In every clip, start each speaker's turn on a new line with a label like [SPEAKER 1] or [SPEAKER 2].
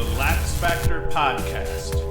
[SPEAKER 1] the LaxFactor podcast.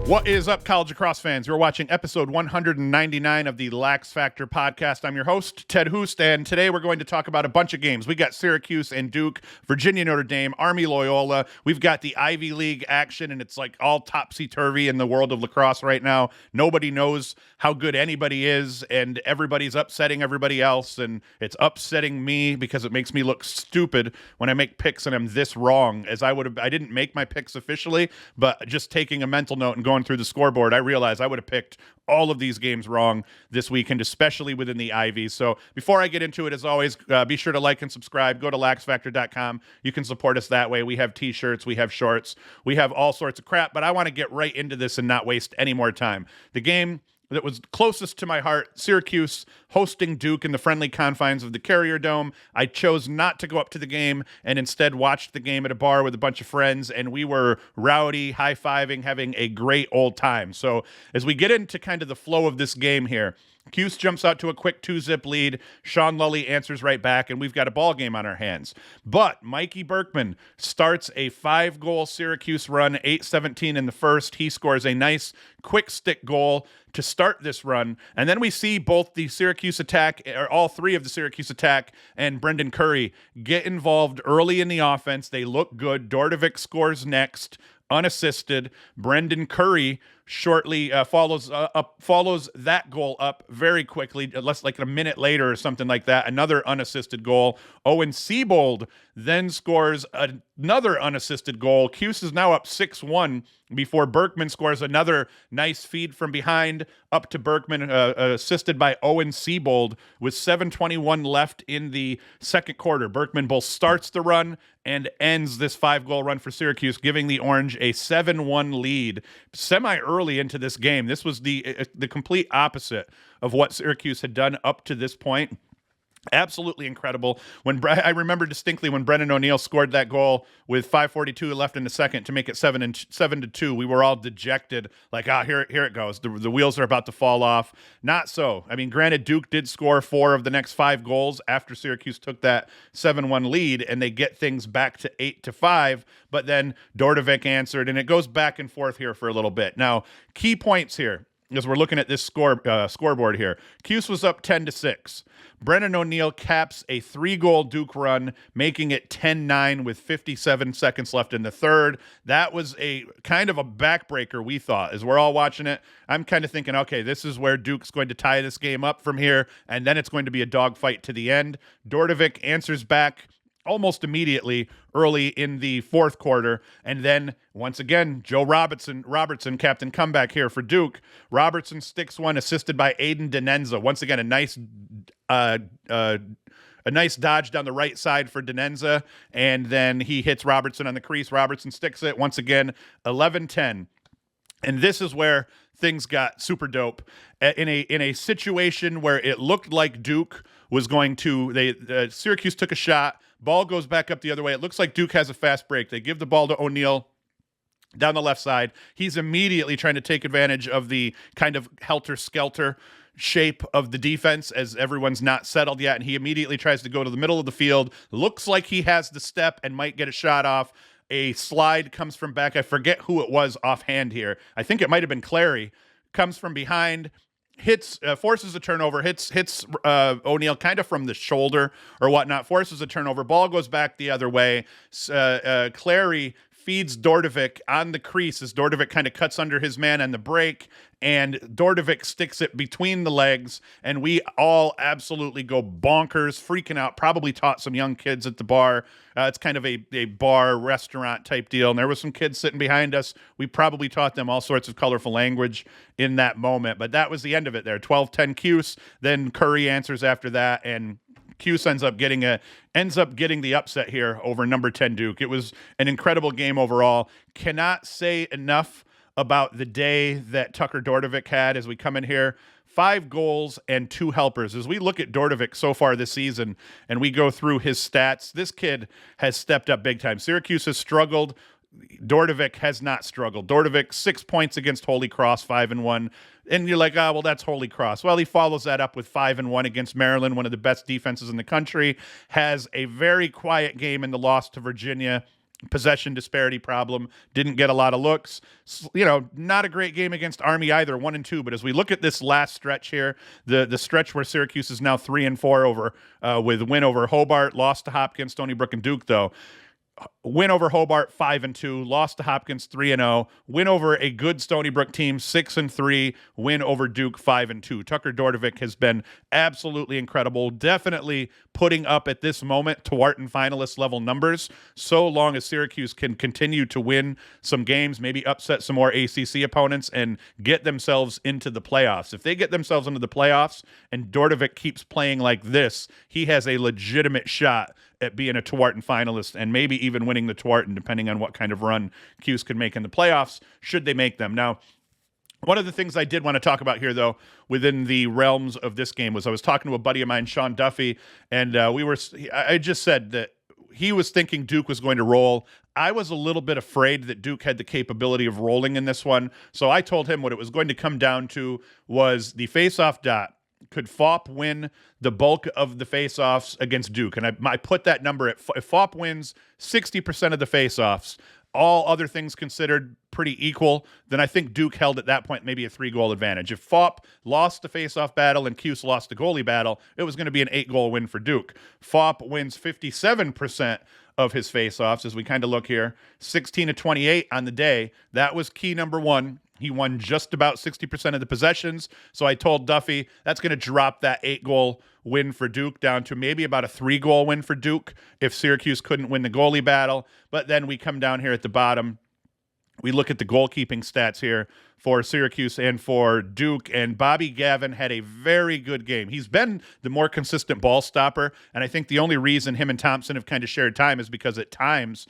[SPEAKER 1] What is up, college lacrosse fans? You're watching episode 199 of the LaxFactor podcast. I'm your host, Ted Hoost, and today we're going to talk about a bunch of games. We got Syracuse and Duke, Virginia, Notre Dame, Army, Loyola. We've got the Ivy League action, and it's like all topsy-turvy in the world of lacrosse right now. Nobody knows how good anybody is, and everybody's upsetting everybody else, and it's upsetting me because it makes me look stupid when I make picks and I'm this wrong. I didn't make my picks officially, but just taking a mental note and going through the scoreboard, I realized I would have picked all of these games wrong this weekend, especially within the Ivies. So before I get into it, as always, be sure to like and subscribe. Go to LaxFactor.com. You can support us that way. We have t-shirts, we have shorts, we have all sorts of crap, but I want to get right into this and not waste any more time. The game that was closest to my heart, Syracuse hosting Duke in the friendly confines of the Carrier Dome. I chose not to go up to the game and instead watched the game at a bar with a bunch of friends, and we were rowdy, high-fiving, having a great old time. So as we get into kind of the flow of this game here, Cuse jumps out to a quick 2-zip lead. Sean Lully answers right back, and we've got a ball game on our hands. But Mikey Berkman starts a 5-goal Syracuse run, 8-17 in the first. He scores a nice quick stick goal to start this run. And then we see both the Syracuse attack, or all three of the Syracuse attack, and Brendan Curry get involved early in the offense. They look good. Dordevic scores next, unassisted. Brendan Curry shortly follows that goal up very quickly, less like a minute later or something like that. Another unassisted goal. Owen Seabold then scores another unassisted goal. Cuse is now up 6-1 before Berkman scores another nice feed from behind up to Berkman, assisted by Owen Seabold with 7:21 left in the second quarter. Berkman both starts the run and ends this 5-goal run for Syracuse, giving the Orange a 7-1 lead semi-early into this game. This was the complete opposite of what Syracuse had done up to this point. Absolutely incredible. I remember distinctly when Brendan O'Neill scored that goal with 5:42 left in the second to make it 7-2. We were all dejected, like, here it goes. The wheels are about to fall off. Not so. I mean, granted, Duke did score 4 of the next 5 goals after Syracuse took that 7-1 lead, and they get things back to 8-5. But then Dordevic answered, and it goes back and forth here for a little bit. Now, key points here, as we're looking at this scoreboard here. Cuse was up 10-6. Brendan O'Neill caps a 3-goal Duke run, making it 10-9 with 57 seconds left in the third. That was a kind of a backbreaker, we thought. As we're all watching it, I'm kind of thinking, okay, this is where Duke's going to tie this game up from here, and then it's going to be a dogfight to the end. Dordevic answers back almost immediately early in the fourth quarter. And then once again, Joe Robertson, captain comeback here for Duke. Robertson sticks one, assisted by Aiden Denenza. Once again, a nice dodge down the right side for Denenza. And then he hits Robertson on the crease. Robertson sticks it once again, 11-10. And this is where things got super dope. In a situation where it looked like Duke was going to, Syracuse took a shot, ball goes back up the other way. It looks like Duke has a fast break. They give the ball to O'Neill down the left side. He's immediately trying to take advantage of the kind of helter-skelter shape of the defense as everyone's not settled yet, and he immediately tries to go to the middle of the field. Looks like he has the step and might get a shot off. A slide comes from back. I forget who it was offhand here. I think it might have been Clary. Comes from behind, forces a turnover, hits O'Neill kind of from the shoulder or whatnot, forces a turnover. Ball goes back the other way. Clary feeds Dordevic on the crease as Dordevic kind of cuts under his man on the break, and Dordevic sticks it between the legs, and we all absolutely go bonkers, freaking out, probably taught some young kids at the bar. It's kind of a bar restaurant type deal, and there was some kids sitting behind us. We probably taught them all sorts of colorful language in that moment, but that was the end of it there. 12-10 Cuse, then Curry answers after that, and Cuse ends up getting the upset here over number 10 Duke. It was an incredible game overall. Cannot say enough about the day that Tucker Dordevic had as we come in here. 5 goals and 2 helpers. As we look at Dordevic so far this season and we go through his stats, this kid has stepped up big time. Syracuse has struggled. Dordevic has not struggled. Dordevic, 6 points against Holy Cross, 5-1. And you're like, well, that's Holy Cross. Well, he follows that up with 5-1 against Maryland, one of the best defenses in the country. Has a very quiet game in the loss to Virginia. Possession disparity problem, didn't get a lot of looks. Not a great game against Army either, 1-2. But as we look at this last stretch here, the stretch where Syracuse is now 3-4 over with win over Hobart, lost to Hopkins, Stony Brook, and Duke, though. Win over Hobart 5-2, lost to Hopkins 3-0, win over a good Stony Brook team 6-3, win over Duke 5-2. Tucker Dordevic has been absolutely incredible, definitely putting up at this moment Tewarton finalist level numbers, so long as Syracuse can continue to win some games, maybe upset some more ACC opponents and get themselves into the playoffs. If they get themselves into the playoffs and Dordevic keeps playing like this, he has a legitimate shot at being a Tewarton finalist and maybe even winning the Tewarton, depending on what kind of run Cuse could make in the playoffs, should they make them. Now, one of the things I did want to talk about here, though, within the realms of this game was I was talking to a buddy of mine, Sean Duffy, and I just said that he was thinking Duke was going to roll. I was a little bit afraid that Duke had the capability of rolling in this one, so I told him what it was going to come down to was the face-off dot. Could FOP win the bulk of the face-offs against Duke? And I put that number at, if FOP wins 60% of the face-offs, all other things considered pretty equal, then I think Duke held at that point maybe a 3-goal advantage. If FOP lost the face-off battle and Cuse lost the goalie battle, it was going to be an 8-goal win for Duke. FOP wins 57% of his face-offs, as we kind of look here, 16-28 on the day. That was key number one. He won just about 60% of the possessions. So I told Duffy that's going to drop that 8-goal win for Duke down to maybe about a 3-goal win for Duke if Syracuse couldn't win the goalie battle. But then we come down here at the bottom. We look at the goalkeeping stats here for Syracuse and for Duke, and Bobby Gavin had a very good game. He's been the more consistent ball stopper, and I think the only reason him and Thompson have kind of shared time is because at times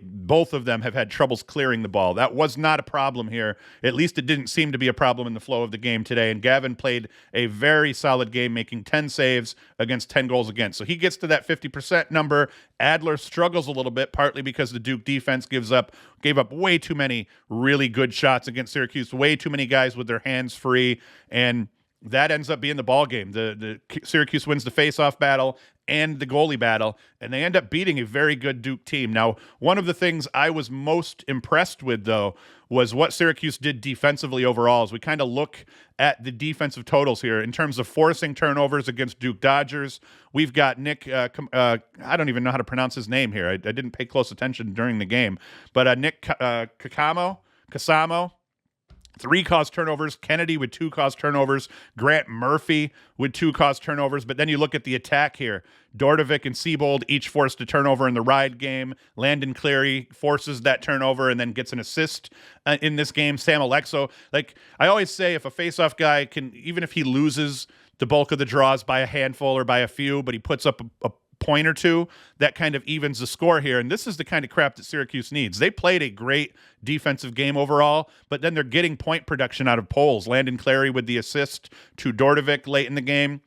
[SPEAKER 1] both of them have had troubles clearing the ball. That was not a problem here. At least it didn't seem to be a problem in the flow of the game today. And Gavin played a very solid game, making 10 saves against 10 goals against. So he gets to that 50% number. Adler struggles a little bit, partly because the Duke defense gave up way too many really good shots against Syracuse, way too many guys with their hands free, and that ends up being the ball game. The Syracuse wins the face-off battle and the goalie battle, and they end up beating a very good Duke team. Now, one of the things I was most impressed with, though, was what Syracuse did defensively overall. As we kind of look at the defensive totals here in terms of forcing turnovers against Duke Dodgers, we've got Nick, I don't even know how to pronounce his name here. I didn't pay close attention during the game, but Nick Casamo, 3 caused turnovers, Kennedy with 2 caused turnovers, Grant Murphy with 2 caused turnovers. But then you look at the attack here. Dordevic and Siebold each forced a turnover in the ride game. Landon Cleary forces that turnover and then gets an assist in this game. Sam Alexo, like I always say, if a faceoff guy can, even if he loses the bulk of the draws by a handful or by a few, but he puts up a point or two, that kind of evens the score here. And this is the kind of crap that Syracuse needs. They played a great defensive game overall, but then they're getting point production out of polls. Landon Cleary with the assist to Dordevic late in the game.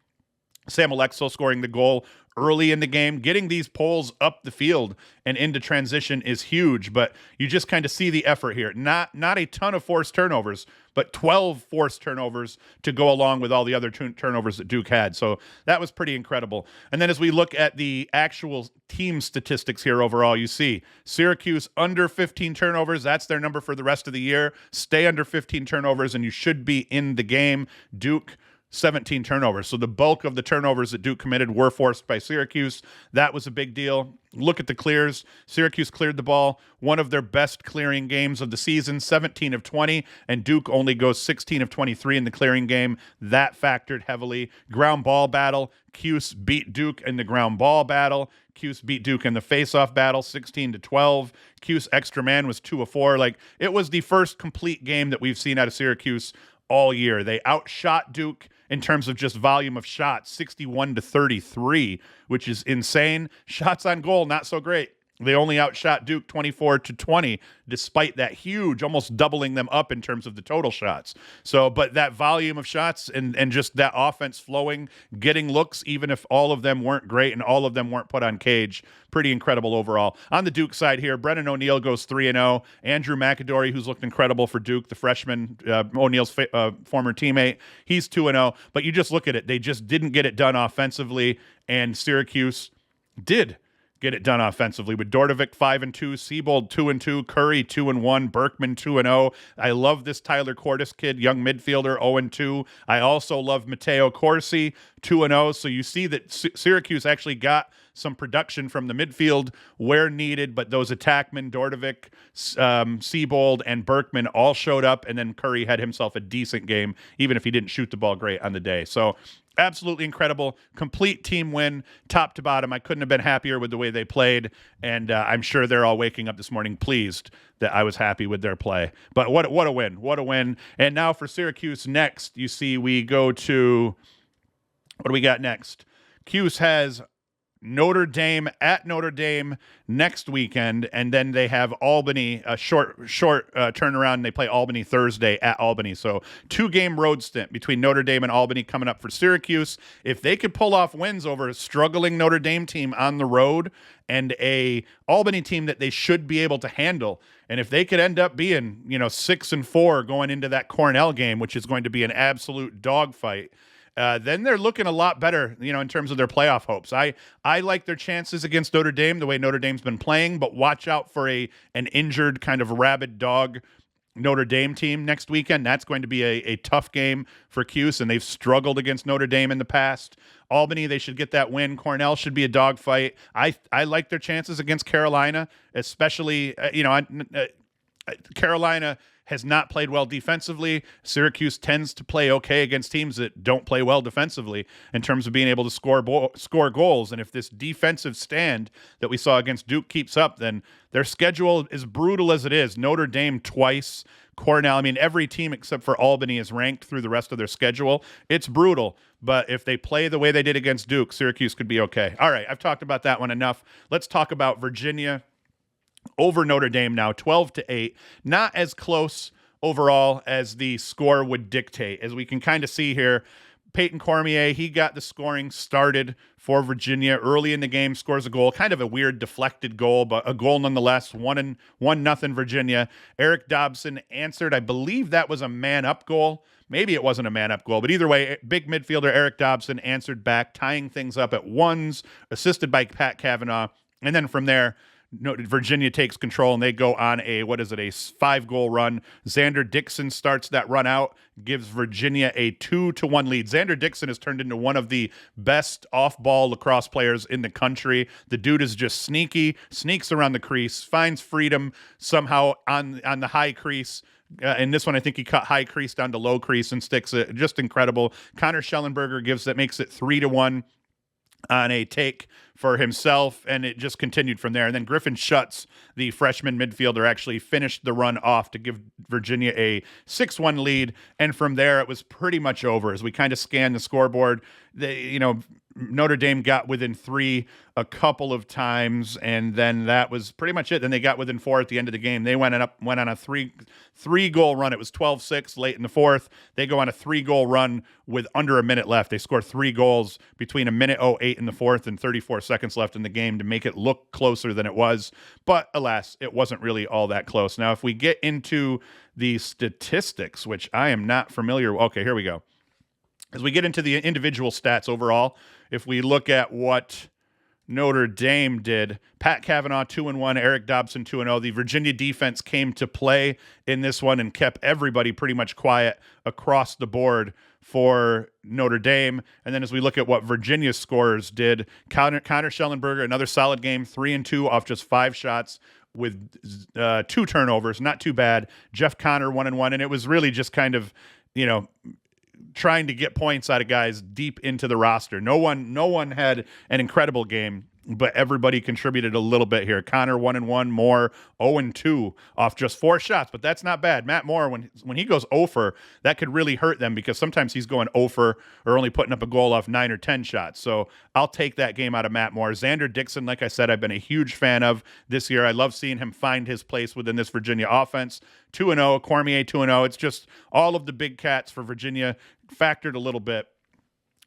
[SPEAKER 1] Sam Alexo scoring the goal early in the game. Getting these polls up the field and into transition is huge, but you just kind of see the effort here. Not a ton of forced turnovers, but 12 forced turnovers to go along with all the other turnovers that Duke had. So that was pretty incredible. And then as we look at the actual team statistics here overall, you see Syracuse under 15 turnovers. That's their number for the rest of the year. Stay under 15 turnovers and you should be in the game. Duke 17 turnovers. So the bulk of the turnovers that Duke committed were forced by Syracuse. That was a big deal. Look at the clears. Syracuse cleared the ball. One of their best clearing games of the season, 17 of 20, and Duke only goes 16 of 23 in the clearing game. That factored heavily. Ground ball battle. Cuse beat Duke in the ground ball battle. Cuse beat Duke in the face-off battle, 16-12. Cuse extra man was 2 of 4. Like, it was the first complete game that we've seen out of Syracuse all year. They outshot Duke in terms of just volume of shots, 61-33, which is insane. Shots on goal, not so great. They only outshot Duke 24-20, despite that huge, almost doubling them up in terms of the total shots. So, but that volume of shots and just that offense flowing, getting looks, even if all of them weren't great and all of them weren't put on cage, pretty incredible overall. On the Duke side here, Brennan O'Neill goes 3-0. Andrew McAdory, who's looked incredible for Duke, the freshman, O'Neill's former teammate, he's 2-0. But you just look at it. They just didn't get it done offensively, and Syracuse did. get it done offensively with Dordevic 5-2, Siebold 2-2, Curry 2-1, Berkman 2-0. I love this Tyler Cordes kid, young midfielder 0-2. I also love Matteo Corsi 2-0. So you see that Syracuse actually got some production from the midfield where needed, but those attackmen, Dordevic, Siebold, and Berkman all showed up, and then Curry had himself a decent game, even if he didn't shoot the ball great on the day. So absolutely incredible, complete team win, top to bottom. I couldn't have been happier with the way they played, and I'm sure they're all waking up this morning pleased that I was happy with their play. But what a win, what a win. And now for Syracuse next, you see we go to, what do we got next? Cuse has Notre Dame at Notre Dame next weekend, and then they have Albany, a short turnaround. They play Albany Thursday at Albany. So 2-game road stint between Notre Dame and Albany coming up for Syracuse. If they could pull off wins over a struggling Notre Dame team on the road and a Albany team that they should be able to handle, and if they could end up being, 6-4 going into that Cornell game, which is going to be an absolute dogfight, then they're looking a lot better, in terms of their playoff hopes. I like their chances against Notre Dame, the way Notre Dame's been playing, but watch out for an injured kind of rabid dog Notre Dame team next weekend. That's going to be a tough game for Cuse, and they've struggled against Notre Dame in the past. Albany, they should get that win. Cornell should be a dogfight. I like their chances against Carolina, especially, Carolina has not played well defensively. Syracuse tends to play okay against teams that don't play well defensively in terms of being able to score goals. And if this defensive stand that we saw against Duke keeps up, then their schedule is brutal as it is. Notre Dame twice, Cornell. Every team except for Albany is ranked through the rest of their schedule. It's brutal. But if they play the way they did against Duke, Syracuse could be okay. All right, I've talked about that one enough. Let's talk about Virginia over Notre Dame now, 12-8. Not as close overall as the score would dictate. As we can kind of see here, Peyton Cormier, he got the scoring started for Virginia early in the game, scores a goal, kind of a weird deflected goal, but a goal nonetheless, 1-0 Virginia. Eric Dobson answered. I believe that was a man-up goal. Maybe it wasn't a man-up goal, but either way, big midfielder Eric Dobson answered back, tying things up at ones, assisted by Pat Kavanaugh. And then from there, Virginia takes control, and they go on a 5-goal run. Xander Dixon starts that run out, gives Virginia a 2-1 lead. Xander Dixon has turned into one of the best off-ball lacrosse players in the country. The dude is just sneaky, sneaks around the crease, finds freedom somehow on the high crease. In this one, I think he cut high crease down to low crease and sticks it. Just incredible. Connor Shellenberger makes it 3-1 on a take for himself, and it just continued from there. And then Griffin Schutz, the freshman midfielder, actually finished the run off to give Virginia a 6-1 lead, and from there it was pretty much over. As we kind of scanned the scoreboard, Notre Dame got within 3 a couple of times, and then that was pretty much it. Then they got within 4 at the end of the game. They went on a three-goal run. It was 12-6 late in the fourth. They go on a 3-goal run with under a minute left. They score 3 goals between a minute 08 in the fourth and 34 seconds left in the game to make it look closer than it was. But alas, it wasn't really all that close. Now, if we get into the statistics, which I am not familiar with. Okay, here we go. As we get into the individual stats overall, if we look at what Notre Dame did, Pat Kavanaugh 2-1, Eric Dobson 2-0. The Virginia defense came to play in this one and kept everybody pretty much quiet across the board for Notre Dame. And then as we look at what Virginia's scorers did, Connor Shellenberger, another solid game, 3-2 off just 5 shots with 2 turnovers, not too bad. Jeff Connor 1-1, and it was really just kind of, trying to get points out of guys deep into the roster. No one had an incredible game, but everybody contributed a little bit here. Connor 1-1, Moore 0-2 off just 4 shots, but that's not bad. Matt Moore, when he goes 0-for, that could really hurt them because sometimes he's going 0-for or only putting up a goal off 9 or 10 shots. So I'll take that game out of Matt Moore. Xander Dixon, like I said, I've been a huge fan of this year. I love seeing him find his place within this Virginia offense. 2-0, Cormier 2-0. It's just all of the big cats for Virginia factored a little bit,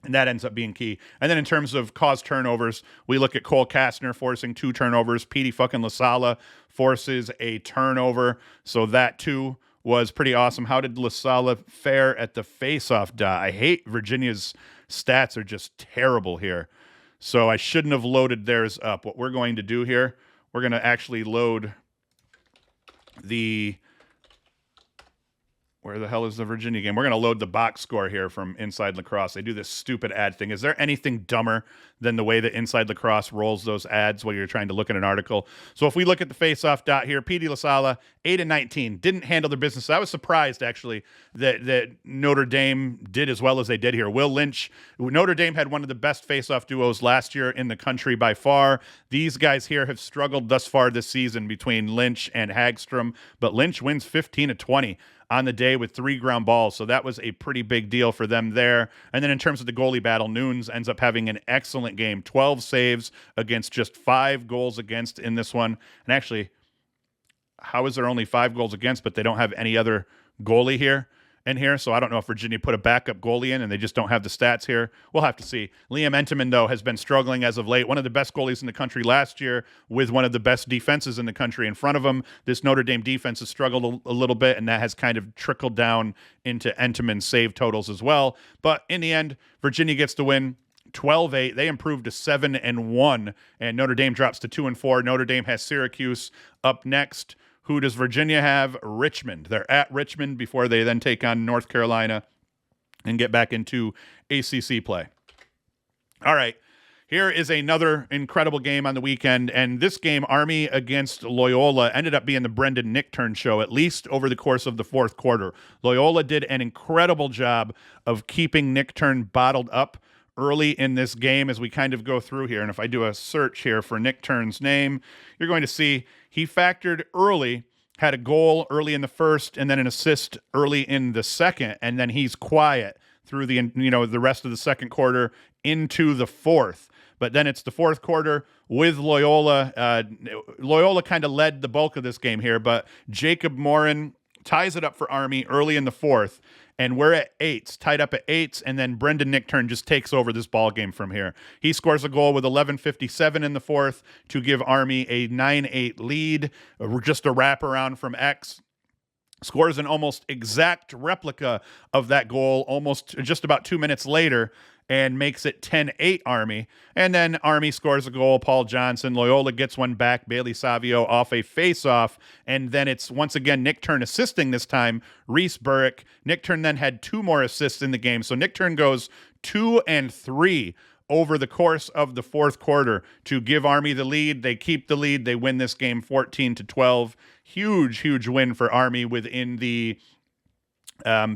[SPEAKER 1] and that ends up being key. And then in terms of caused turnovers, we look at Cole Kastner forcing 2 turnovers. Petey fucking LaSala forces a turnover. So that too was pretty awesome. How did LaSala fare at the face-off dot? I hate Virginia's stats are just terrible here. So I shouldn't have loaded theirs up. What we're going to do here, we're going to actually load the... Where the hell is the Virginia game? We're going to load the box score here from Inside Lacrosse. They do this stupid ad thing. Is there anything dumber than the way that Inside Lacrosse rolls those ads while you're trying to look at an article? So if we look at the face-off dot here, P.D. LaSalle, 8-19, didn't handle their business. I was surprised, actually, that Notre Dame did as well as they did here. Will Lynch, Notre Dame had one of the best face-off duos last year in the country by far. These guys here have struggled thus far this season between Lynch and Hagstrom, but Lynch wins 15-20 on the day with 3 ground balls. So that was a pretty big deal for them there. And then in terms of the goalie battle, Nunes ends up having an excellent game. 12 saves against just 5 goals against in this one. And actually, how is there only 5 goals against, but they don't have any other goalie here? So I don't know if Virginia put a backup goalie in and they just don't have the stats here. We'll have to see. Liam Entenmann, though, has been struggling as of late. One of the best goalies in the country last year with one of the best defenses in the country in front of him. This Notre Dame defense has struggled a little bit, and that has kind of trickled down into Entenmann's save totals as well. But in the end, Virginia gets the win. 12-8. They improved to 7-1, and Notre Dame drops to 2-4. Notre Dame has Syracuse up next. Who does Virginia have? Richmond. They're at Richmond before they then take on North Carolina and get back into ACC play. All right. Here is another incredible game on the weekend, and this game, Army against Loyola, ended up being the Brendan Nichtern show, at least over the course of the fourth quarter. Loyola did an incredible job of keeping Nichtern bottled up early in this game as we kind of go through here. And if I do a search here for Nichtern's name, you're going to see he factored early, had a goal early in the first, and then an assist early in the second, and then he's quiet through the rest of the second quarter into the fourth. But then it's the fourth quarter with Loyola. Loyola kind of led the bulk of this game here, but Jacob Morin ties it up for Army early in the fourth. And we're at 8s, tied up at 8s, and then Brendan Nichtern just takes over this ball game from here. He scores a goal with 11:57 in the fourth to give Army a 9-8 lead, just a wraparound from X. Scores an almost exact replica of that goal almost just about 2 minutes later and makes it 10-8 Army. And then Army scores a goal, Paul Johnson. Loyola gets one back, Bailey Savio off a face-off. And then it's once again Nichtern assisting this time, Reese Burrick. Nichtern then had 2 more assists in the game. So Nichtern goes 2-3 over the course of the fourth quarter to give Army the lead. They keep the lead. They win this game 14-12. Huge win for Army within the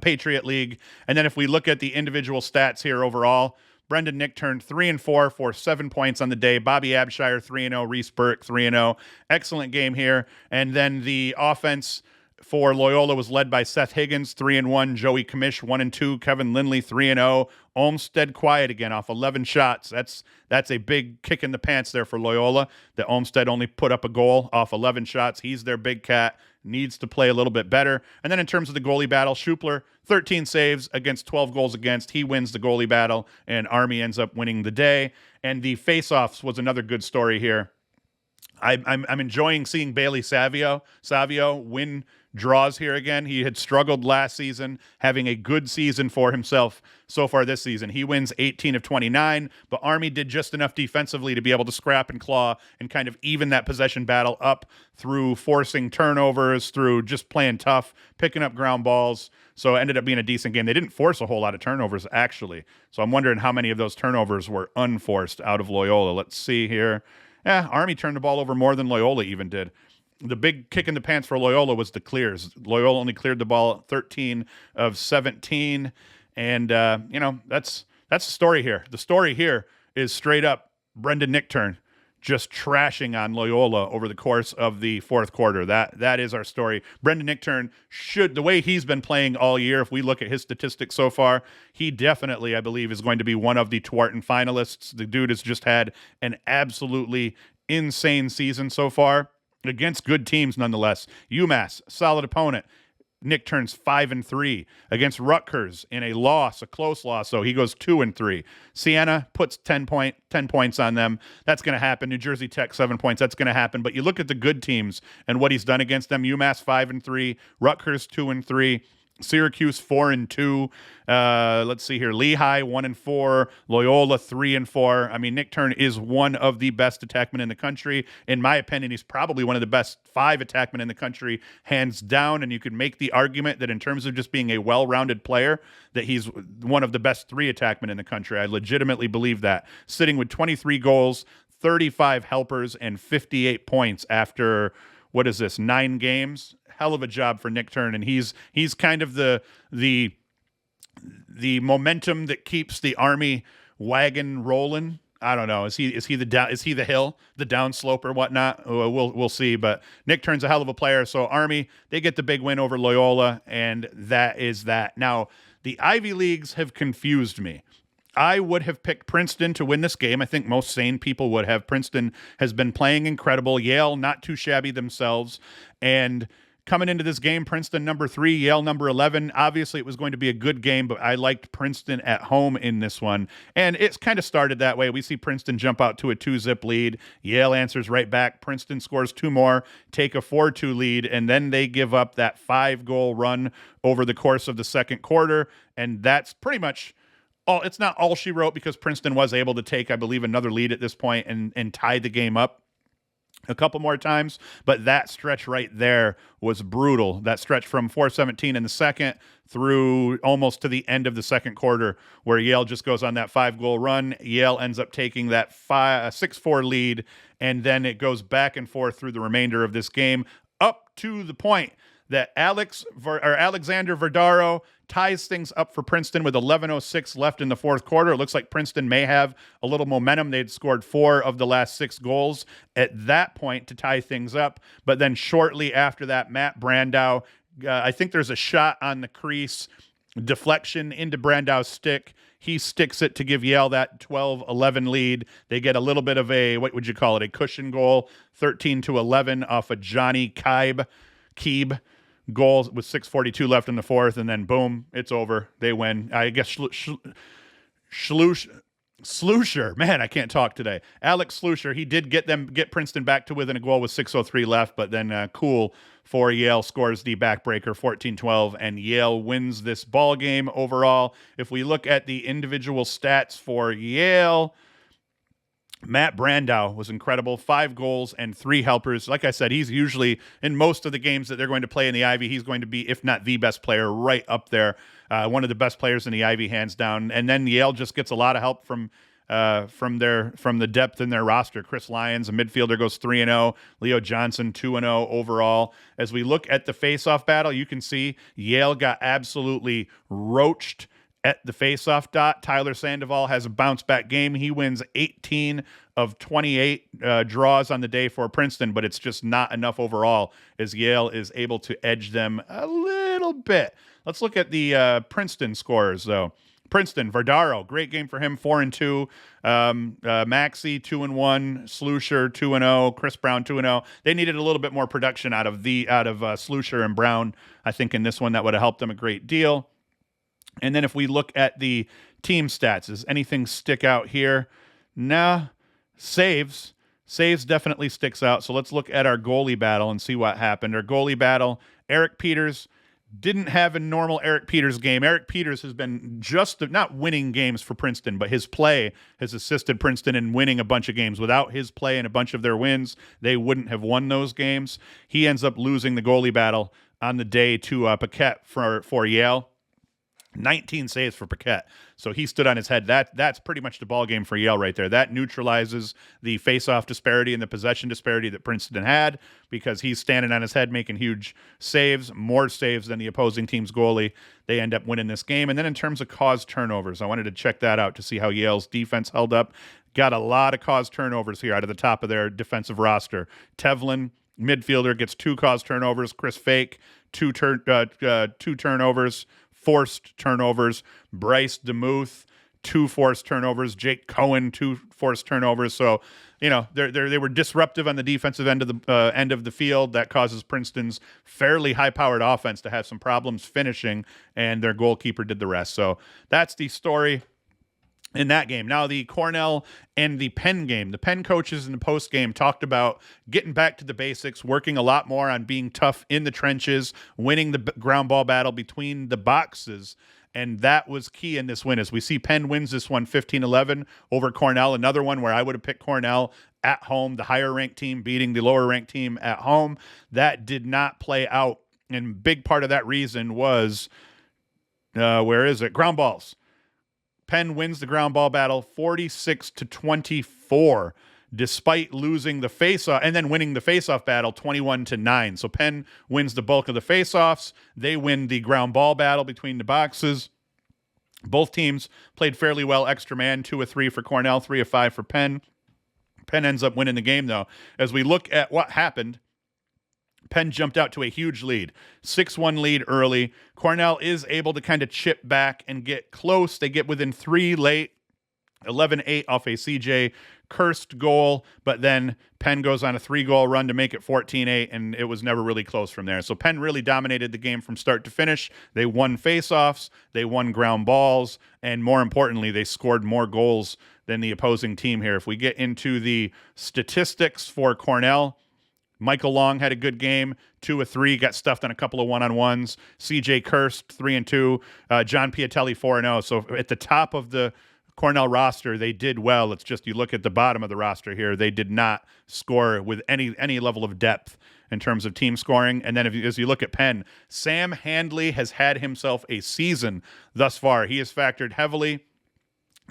[SPEAKER 1] Patriot League. And then if we look at the individual stats here overall, Brendan Nichtern 3-4 for 7 points on the day. Bobby Abshire 3-0. Reese Burke 3-0. Excellent game here. And then the offense for Loyola was led by Seth Higgins 3-1. Joey Kamish 1-2. Kevin Lindley 3-0. Olmstead quiet again off 11 shots. That's a big kick in the pants there for Loyola. That Olmstead only put up a goal off 11 shots. He's their big cat. Needs to play a little bit better. And then in terms of the goalie battle, Schupler, 13 saves against 12 goals against. He wins the goalie battle, and Army ends up winning the day. And the face-offs was another good story here. I'm enjoying seeing Bailey Savio win draws here again. He had struggled last season, having a good season for himself so far this season. He wins 18 of 29, but Army did just enough defensively to be able to scrap and claw and kind of even that possession battle up through forcing turnovers, through just playing tough, picking up ground balls. So it ended up being a decent game. They didn't force a whole lot of turnovers, actually. So I'm wondering how many of those turnovers were unforced out of Loyola. Let's see here. Army turned the ball over more than Loyola even did. The big kick in the pants for Loyola was the clears. Loyola only cleared the ball 13 of 17. And, that's the story here. The story here is straight up Brendan Nichtern just trashing on Loyola over the course of the fourth quarter. That is our story. Brendan Nichtern the way he's been playing all year, if we look at his statistics so far, he definitely, I believe, is going to be one of the Tewaaraton finalists. The dude has just had an absolutely insane season so far against good teams nonetheless. UMass, solid opponent. Nichtern's 5-3 against Rutgers in a close loss. So he goes 2-3. Siena puts 10 points on them. That's going to happen. New Jersey Tech 7 points. That's going to happen. But you look at the good teams and what he's done against them. UMass 5-3, Rutgers 2-3. Syracuse 4-2. Let's see here. Lehigh 1-4. Loyola 3-4. I mean, Nichtern is one of the best attackmen in the country. In my opinion, he's probably one of the best 5 attackmen in the country, hands down. And you could make the argument that in terms of just being a well-rounded player, that he's one of the best 3 attackmen in the country. I legitimately believe that. Sitting with 23 goals, 35 helpers, and 58 points after, what is this, 9 games? Hell of a job for Nichtern, and he's kind of the momentum that keeps the Army wagon rolling. I don't know. Is he the hill, the downslope or whatnot? We'll see. But Nichtern's a hell of a player. So Army, they get the big win over Loyola, and that is that. Now the Ivy Leagues have confused me. I would have picked Princeton to win this game. I think most sane people would have. Princeton has been playing incredible. Yale, not too shabby themselves. And coming into this game, Princeton number 3, Yale number 11. Obviously, it was going to be a good game, but I liked Princeton at home in this one. And it's kind of started that way. We see Princeton jump out to a 2-zip lead. Yale answers right back. Princeton scores 2 more, take a 4-2 lead, and then they give up that 5-goal run over the course of the second quarter. And that's pretty much it's not all she wrote, because Princeton was able to take, I believe, another lead at this point and tie the game up a couple more times. But that stretch right there was brutal. That stretch from 4:17 in the second through almost to the end of the second quarter, where Yale just goes on that 5-goal run. Yale ends up taking that 6-4 lead, and then it goes back and forth through the remainder of this game, up to the point that Alexander Verdaro ties things up for Princeton with 11:06 left in the fourth quarter. It looks like Princeton may have a little momentum. They'd scored 4 of the last 6 goals at that point to tie things up. But then shortly after that, Matt Brandow, I think there's a shot on the crease, deflection into Brandow's stick. He sticks it to give Yale that 12-11 lead. They get a little bit of a, what would you call it, a cushion goal, 13-11 off of Johnny Keeb goal with 6:42 left in the fourth, and then boom, it's over. They win. I guess Schlusher, man, I can't talk today. Alex Schlusher, he did get Princeton back to within a goal with 6:03 left, but then Cool for Yale scores the backbreaker, 14-12, and Yale wins this ball game overall. If we look at the individual stats for Yale, Matt Brandow was incredible. 5 goals and 3 helpers. Like I said, he's usually, in most of the games that they're going to play in the Ivy, he's going to be, if not the best player, right up there. One of the best players in the Ivy, hands down. And then Yale just gets a lot of help from the depth in their roster. Chris Lyons, a midfielder, goes 3-0. Leo Johnson, 2-0 overall. As we look at the face-off battle, you can see Yale got absolutely roached at the face-off dot. Tyler Sandoval has a bounce-back game. He wins 18 of 28 draws on the day for Princeton, but it's just not enough overall, as Yale is able to edge them a little bit. Let's look at the Princeton scores, though. Princeton, Verdaro, great game for him, 4-2. Maxey, 2-1. Schlusher, 2-0. Chris Brown, 2-0. They needed a little bit more production out of Schlusher and Brown. I think in this one that would have helped them a great deal. And then if we look at the team stats, does anything stick out here? Nah. Saves definitely sticks out. So let's look at our goalie battle and see what happened. Our goalie battle, Eric Peters didn't have a normal Eric Peters game. Eric Peters has been just not winning games for Princeton, but his play has assisted Princeton in winning a bunch of games. Without his play and a bunch of their wins, they wouldn't have won those games. He ends up losing the goalie battle on the day to Paquette for Yale. 19 saves for Paquette. So he stood on his head. That's pretty much the ball game for Yale right there. That neutralizes the face-off disparity and the possession disparity that Princeton had, because he's standing on his head making huge saves, more saves than the opposing team's goalie. They end up winning this game. And then in terms of caused turnovers, I wanted to check that out to see how Yale's defense held up. Got a lot of caused turnovers here out of the top of their defensive roster. Tevlin, midfielder, gets 2 caused turnovers. Chris Fake, 2 turnovers. Forced turnovers. Bryce DeMuth, 2 forced turnovers. Jake Cohen, 2 forced turnovers. So, they were disruptive on the defensive end of the field. That causes Princeton's fairly high-powered offense to have some problems finishing, and their goalkeeper did the rest. So that's the story in that game. Now, the Cornell and the Penn game, the Penn coaches in the post game talked about getting back to the basics, working a lot more on being tough in the trenches, winning the ground ball battle between the boxes. And that was key in this win. As we see, Penn wins this one 15-11 over Cornell. Another one where I would have picked Cornell at home, the higher ranked team beating the lower ranked team at home. That did not play out. And big part of that reason was, ground balls. Penn wins the ground ball battle 46-24, despite losing the faceoff and then winning the faceoff battle 21-9. So Penn wins the bulk of the faceoffs. They win the ground ball battle between the boxes. Both teams played fairly well. Extra man, 2 of 3 for Cornell, 3 of 5 for Penn. Penn ends up winning the game, though. As we look at what happened, Penn jumped out to a huge lead, 6-1 lead early. Cornell is able to kind of chip back and get close. They get within 3 late, 11-8 off a CJ Kirst goal, but then Penn goes on a 3-goal run to make it 14-8, and it was never really close from there. So Penn really dominated the game from start to finish. They won faceoffs, they won ground balls, and more importantly, they scored more goals than the opposing team here. If we get into the statistics for Cornell, Michael Long had a good game, 2 of 3, got stuffed on a couple of one-on-ones. CJ Kirst, 3 and 2. John Piatelli, 4 and 0. So at the top of the Cornell roster, they did well. It's just you look at the bottom of the roster here, they did not score with any level of depth in terms of team scoring. And then as you look at Penn, Sam Handley has had himself a season thus far. He has factored heavily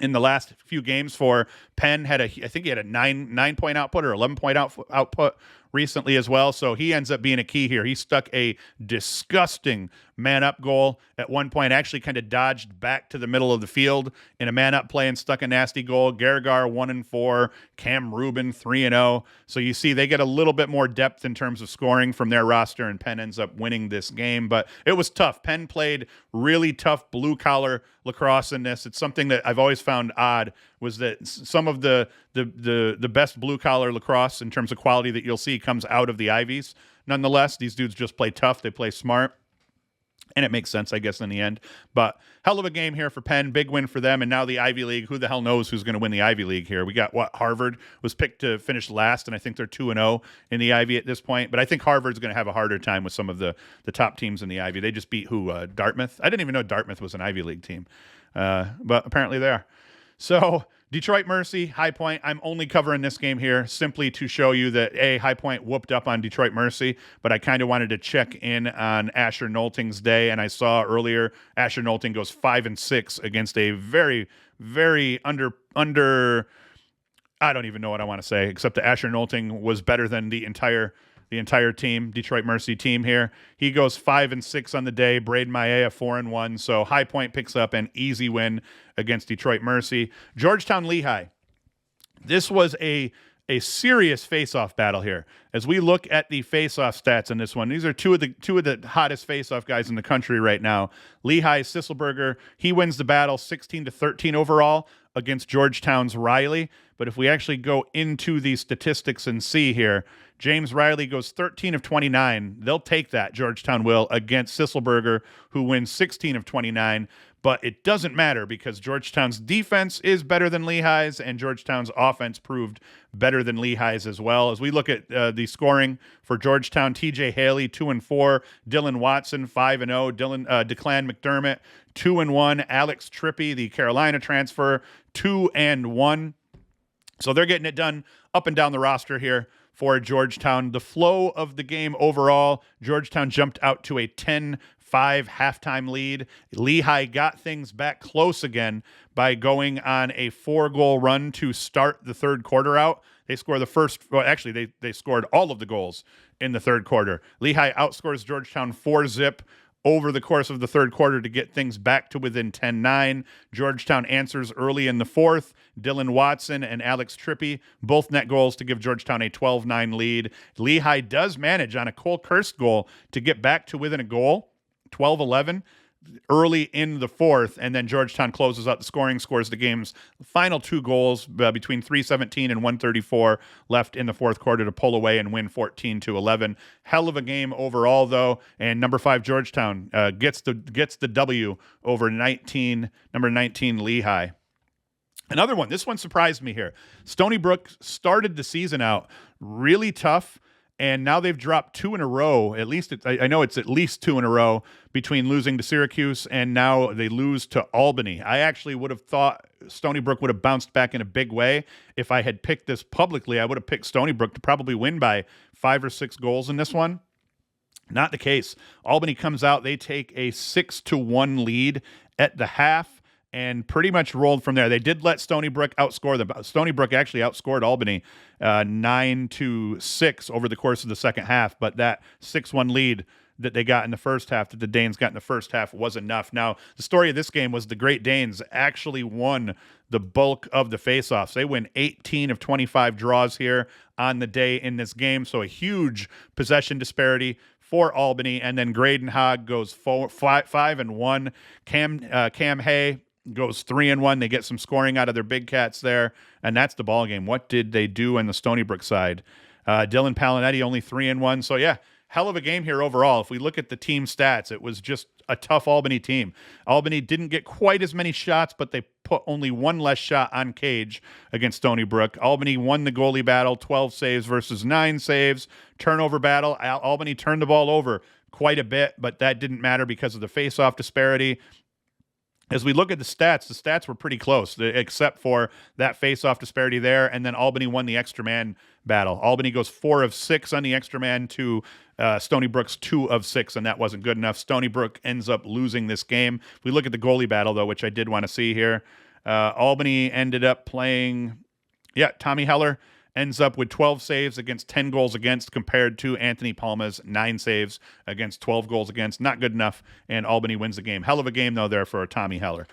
[SPEAKER 1] in the last few games for Penn. I think he had a 9-point output or 11-point output recently as well. So he ends up being a key here. He stuck a disgusting man-up goal at one point, actually kind of dodged back to the middle of the field in a man-up play and stuck a nasty goal. Gargar, 1 and 4. Cam Rubin, 3 and 0. So you see they get a little bit more depth in terms of scoring from their roster, and Penn ends up winning this game. But it was tough. Penn played really tough blue-collar lacrosse in this. It's something that I've always found odd, was that some of the best blue-collar lacrosse in terms of quality that you'll see comes out of the Ivies. Nonetheless, these dudes just play tough. They play smart. And it makes sense, I guess, in the end. But hell of a game here for Penn. Big win for them. And now the Ivy League. Who the hell knows who's going to win the Ivy League here? We got Harvard was picked to finish last, and I think they're 2-0 in the Ivy at this point. But I think Harvard's going to have a harder time with some of the top teams in the Ivy. They just beat Dartmouth. I didn't even know Dartmouth was an Ivy League team. But apparently they are. So Detroit Mercy, High Point. I'm only covering this game here simply to show you that High Point whooped up on Detroit Mercy, but I kind of wanted to check in on Asher Nolting's day, and I saw earlier Asher Nolting goes 5-6 against a very, very under. I don't even know what I want to say, except that Asher Nolting was better than the entire team, Detroit Mercy team here. He goes 5-6 on the day. Braden Maia 4-1. So High Point picks up an easy win against Detroit Mercy. Georgetown Lehigh. This was a serious face-off battle here. As we look at the face-off stats in this one, these are two of the hottest face-off guys in the country right now. Lehigh Sisselberger, he wins the battle 16-13 overall against Georgetown's Riley. But if we actually go into the statistics and see here, James Riley goes 13 of 29. They'll take that, Georgetown will, against Sisselberger, who wins 16 of 29. But it doesn't matter because Georgetown's defense is better than Lehigh's, and Georgetown's offense proved better than Lehigh's as well. As we look at the scoring for Georgetown, TJ Haley, 2-4. Dylan Watson, 5-0. Declan McDermott, 2-1. Alex Trippy, the Carolina transfer, 2-1. So they're getting it done up and down the roster here for Georgetown. The flow of the game overall, Georgetown jumped out to a 10-5 halftime lead. Lehigh got things back close again by going on a 4-goal run to start the third quarter out. They score the first, well, actually, they scored all of the goals in the third quarter. Lehigh outscores Georgetown 4-zip over the course of the third quarter to get things back to within 10-9. Georgetown answers early in the fourth. Dylan Watson and Alex Trippy both net goals to give Georgetown a 12-9 lead. Lehigh does manage on a Cole Kirst goal to get back to within a goal, 12-11, early in the fourth, and then Georgetown closes out the scoring, scores the game's final 2 goals between 3:17 and 1:34 left in the fourth quarter to pull away and win 14-11. Hell of a game overall, though, and number 5 Georgetown gets the W over number 19 Lehigh. Another one, this one surprised me here. Stony Brook started the season out really tough, and now they've dropped two in a row. At least I know it's at least two in a row between losing to Syracuse and now they lose to Albany. I actually would have thought Stony Brook would have bounced back in a big way. If I had picked this publicly, I would have picked Stony Brook to probably win by 5 or 6 goals in this one. Not the case. Albany comes out. They take a 6-1 lead at the half and pretty much rolled from there. They did let Stony Brook outscore them. Stony Brook actually outscored Albany 9-6 over the course of the second half, but that 6-1 lead that they got in the first half, that the Danes got in the first half, was enough. Now, the story of this game was the Great Danes actually won the bulk of the faceoffs. They win 18 of 25 draws here on the day in this game, so a huge possession disparity for Albany. And then Graydon Hogg goes 5-1. Cam Hay goes 3-1. They get some scoring out of their big cats there, and that's the ball game. What did they do on the Stony Brook side? Dylan Palinetti only 3-1. So yeah, hell of a game here overall. If we look at the team stats, it was just a tough Albany team. Albany didn't get quite as many shots, but they put only one less shot on cage against Stony Brook. Albany won the goalie battle, 12 saves versus 9 saves. Turnover battle, Albany turned the ball over quite a bit, but that didn't matter because of the face-off disparity. As we look at the stats were pretty close, except for that face-off disparity there, and then Albany won the extra man battle. Albany goes 4 of 6 on the extra man to Stony Brook's 2 of 6, and that wasn't good enough. Stony Brook ends up losing this game. If we look at the goalie battle, though, which I did want to see here, Albany ended up playing, Tommy Heller ends up with 12 saves against 10 goals against, compared to Anthony Palma's 9 saves against 12 goals against. Not good enough, and Albany wins the game. Hell of a game, though, there for Tommy Heller.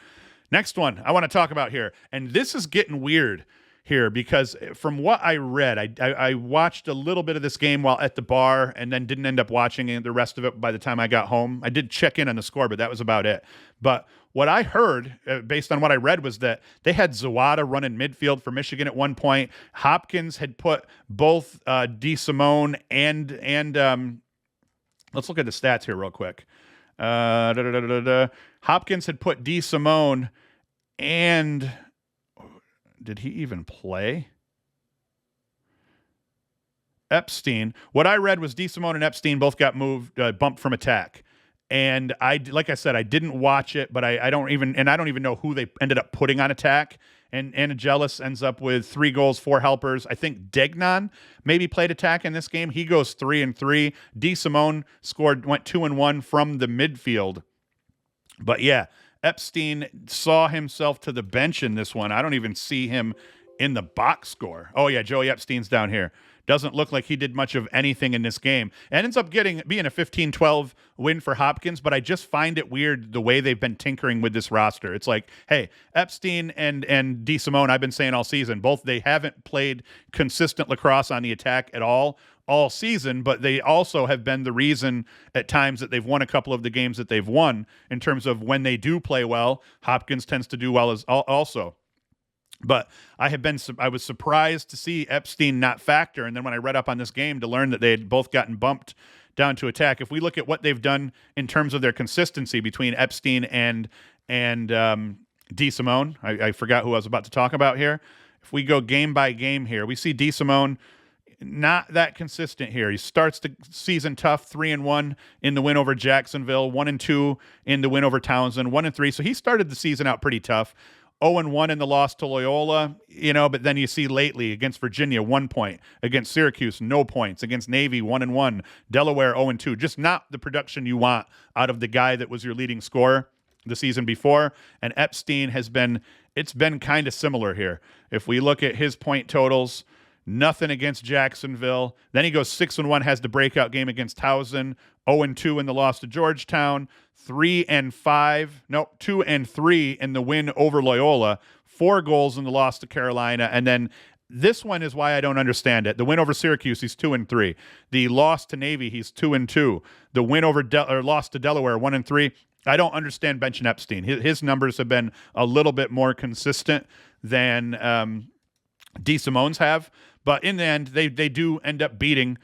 [SPEAKER 1] Next one I want to talk about here, and this is getting weird here because from what I read, I watched a little bit of this game while at the bar and then didn't end up watching the rest of it by the time I got home. I did check in on the score, but that was about it. But what I heard, based on what I read, was that they had Zawada running midfield for Michigan at one point. Hopkins had put both DeSimone and let's look at the stats here real quick. Hopkins had put DeSimone and did he even play? Epstein. What I read was DeSimone and Epstein both got bumped from attack. And like I said, I didn't watch it, but I don't even know who they ended up putting on attack. And Angelis ends up with 3 goals, 4 helpers. I think Degnan maybe played attack in this game. He goes 3-3. DeSimone went 2-1 from the midfield. But yeah, Epstein saw himself to the bench in this one. I don't even see him in the box score. Oh yeah, Joey Epstein's down here. Doesn't look like he did much of anything in this game. And ends up being a 15-12 win for Hopkins, but I just find it weird the way they've been tinkering with this roster. It's like, hey, Epstein and DeSimone, I've been saying all season, both they haven't played consistent lacrosse on the attack at all season, but they also have been the reason at times that they've won a couple of the games that they've won in terms of when they do play well. Hopkins tends to do well as also. But I was surprised to see Epstein not factor. And then when I read up on this game to learn that they had both gotten bumped down to attack, if we look at what they've done in terms of their consistency between Epstein and DeSimone, I forgot who I was about to talk about here. If we go game by game here, we see DeSimone not that consistent here. He starts the season tough, 3-1 in the win over Jacksonville, 1-2 in the win over Townsend, 1-3. So he started the season out pretty tough. 0-1 in the loss to Loyola, but then you see lately against Virginia, 1 point. Against Syracuse, no points. Against Navy, 1-1. Delaware, 0-2. Just not the production you want out of the guy that was your leading scorer the season before. And Epstein it's been kind of similar here. If we look at his point totals, nothing against Jacksonville. Then he goes 6-1, has the breakout game against Towson, 0-2 in the loss to Georgetown, 2-3 in the win over Loyola, 4 goals in the loss to Carolina, and then this one is why I don't understand it. The win over Syracuse, he's 2-3. The loss to Navy, he's 2-2. The win over loss to Delaware, 1-3. I don't understand benching Epstein. His numbers have been a little bit more consistent than DeSimone's have, but in the end, they do end up beating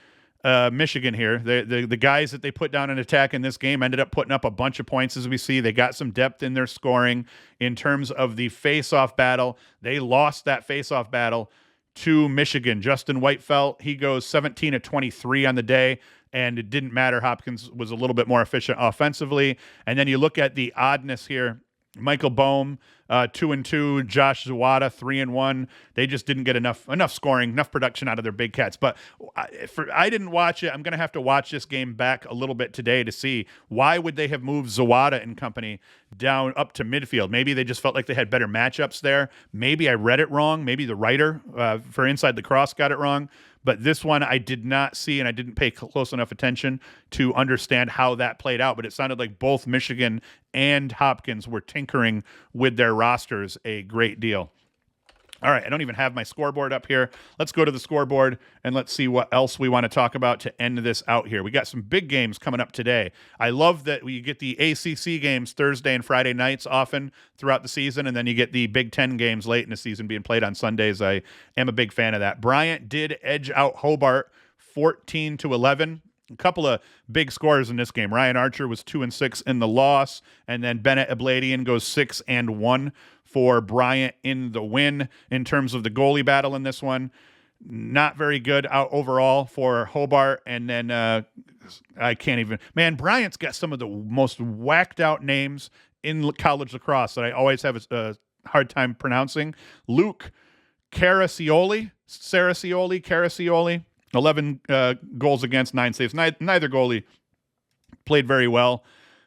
[SPEAKER 1] Michigan here. The guys that they put down an attack in this game ended up putting up a bunch of points, as we see. They got some depth in their scoring. In terms of the face-off battle, they lost that face-off battle to Michigan. Justin Whitefeld, he goes 17 of 23 on the day, and it didn't matter. Hopkins was a little bit more efficient offensively. And then you look at the oddness here. Michael Boehm, 2-2. Josh Zawada, 3-1. They just didn't get enough scoring, enough production out of their big cats. But I didn't watch it. I'm going to have to watch this game back a little bit today to see why would they have moved Zawada and company down up to midfield. Maybe they just felt like they had better matchups there. Maybe I read it wrong. Maybe the writer for Inside the Cross got it wrong. But this one I did not see, and I didn't pay close enough attention to understand how that played out. But it sounded like both Michigan and Hopkins were tinkering with their rosters a great deal. All right, I don't even have my scoreboard up here. Let's go to the scoreboard and let's see what else we want to talk about to end this out here. We got some big games coming up today. I love that we get the ACC games Thursday and Friday nights often throughout the season, and then you get the Big Ten games late in the season being played on Sundays. I am a big fan of that. Bryant did edge out Hobart 14-11. A couple of big scores in this game. Ryan Archer was 2-6 in the loss, and then Bennett Abladian goes 6-1 for Bryant in the win. In terms of the goalie battle in this one, not very good out overall for Hobart. And then I can't even, man, Bryant's got some of the most whacked out names in college lacrosse that I always have a hard time pronouncing. Luke Caracioli, 11 goals against, 9 saves. Neither goalie played very well.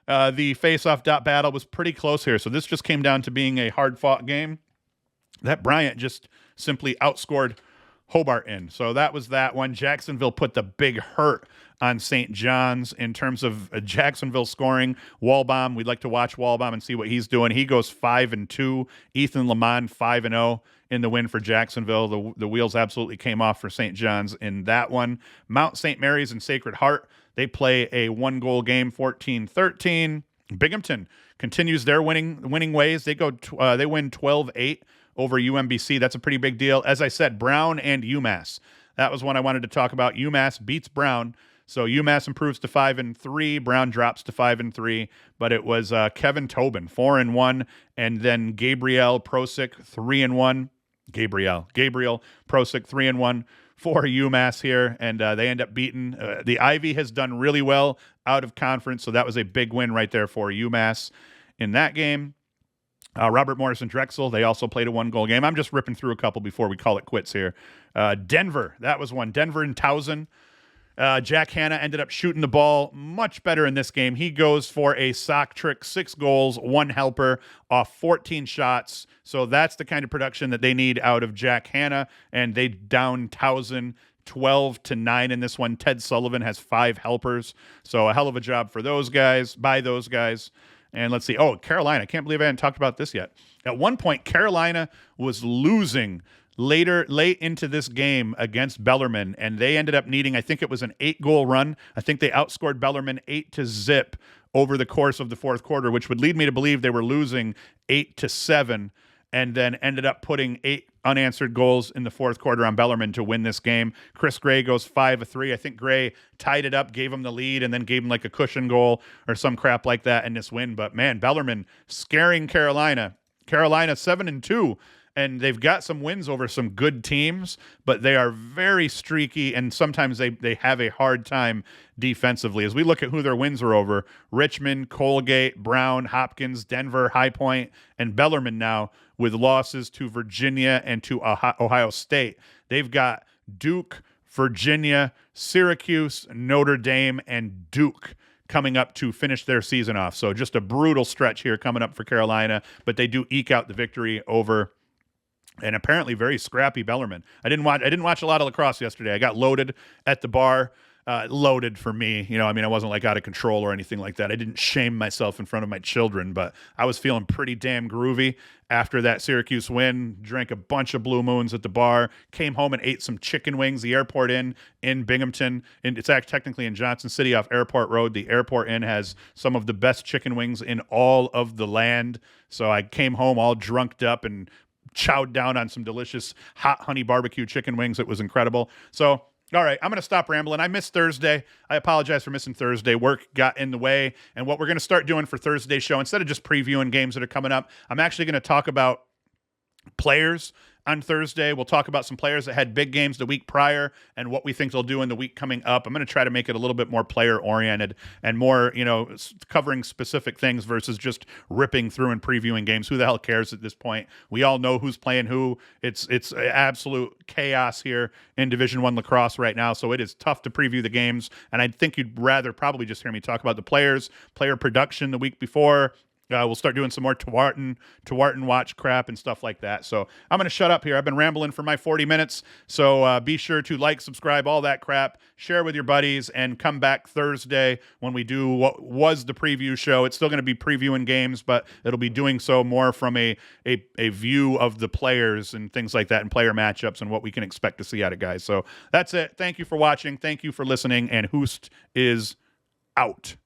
[SPEAKER 1] The face-off battle was pretty close here, so this just came down to being a hard-fought game that Bryant just simply outscored Hobart in. So that was that one. Jacksonville put the big hurt on St. John's in terms of Jacksonville scoring. Walbaum, we'd like to watch Walbaum and see what he's doing. He goes 5-2. Ethan Lamont 5-0 in the win for Jacksonville. The wheels absolutely came off for St. John's in that one. Mount St. Mary's and Sacred Heart, they play a 1-goal game, 14-13. Binghamton continues their winning ways. They win 12-8 over UMBC. That's a pretty big deal. As I said, Brown and UMass. That was one I wanted to talk about. UMass beats Brown. So UMass improves to 5-3. Brown drops to 5-3. But it was Kevin Tobin, 4-1. And then Gabriel Prosick, 3-1. Gabriel Prosick, 3-1 for UMass here. And they end up beating. The Ivy has done really well out of conference. So that was a big win right there for UMass in that game. Robert Morrison Drexel, they also played a 1-goal game. I'm just ripping through a couple before we call it quits here. Denver, that was one. Denver and Towson. Jack Hanna ended up shooting the ball much better in this game. He goes for a sock trick, 6 goals, 1 helper off 14 shots. So that's the kind of production that they need out of Jack Hanna. And they down Towson 12-9 in this one. Ted Sullivan has 5 helpers. So a hell of a job for those guys, by those guys. And let's see. Oh, Carolina. I can't believe I hadn't talked about this yet. At one point, Carolina was losing late into this game against Bellarmine, and they ended up needing, I think it was an 8-goal run. I think they outscored Bellarmine 8-0 over the course of the fourth quarter, which would lead me to believe they were losing 8-7, and then ended up putting 8 unanswered goals in the fourth quarter on Bellarmine to win this game. Chris Gray goes 5-3. I think Gray tied it up, gave him the lead, and then gave him like a cushion goal or some crap like that in this win. But man, Bellarmine scaring Carolina. Carolina 7-2. And they've got some wins over some good teams, but they are very streaky, and sometimes they have a hard time defensively. As we look at who their wins are over, Richmond, Colgate, Brown, Hopkins, Denver, High Point, and Bellarmine now with losses to Virginia and to Ohio State. They've got Duke, Virginia, Syracuse, Notre Dame, and Duke coming up to finish their season off. So just a brutal stretch here coming up for Carolina, but they do eke out the victory over and apparently very scrappy Bellarmine. I didn't watch a lot of lacrosse yesterday. I got loaded at the bar. Loaded for me. I wasn't like out of control or anything like that. I didn't shame myself in front of my children, but I was feeling pretty damn groovy after that Syracuse win. Drank a bunch of Blue Moons at the bar, came home and ate some chicken wings. The Airport Inn in Binghamton, and it's actually technically in Johnson City off Airport Road. The Airport Inn has some of the best chicken wings in all of the land. So I came home all drunked up and chowed down on some delicious hot honey barbecue chicken wings. It was incredible. So All right, I'm going to stop rambling. I missed Thursday. I apologize for missing Thursday. Work got in the way. And what we're going to start doing for Thursday's show, instead of just previewing games that are coming up, I'm actually going to talk about players on Thursday. We'll talk about some players that had big games the week prior and what we think they'll do in the week coming up. I'm going to try to make it a little bit more player oriented and more, covering specific things versus just ripping through and previewing games. Who the hell cares at this point? We all know who's playing who. It's absolute chaos here in Division I lacrosse right now, so it is tough to preview the games, and I think you'd rather probably just hear me talk about the players, player production the week before. We'll start doing some more Tewaarton watch crap and stuff like that. So I'm going to shut up here. I've been rambling for my 40 minutes. So be sure to like, subscribe, all that crap, share with your buddies, and come back Thursday when we do what was the preview show. It's still going to be previewing games, but it'll be doing so more from a view of the players and things like that and player matchups and what we can expect to see out of guys. So that's it. Thank you for watching. Thank you for listening. And Hoost is out.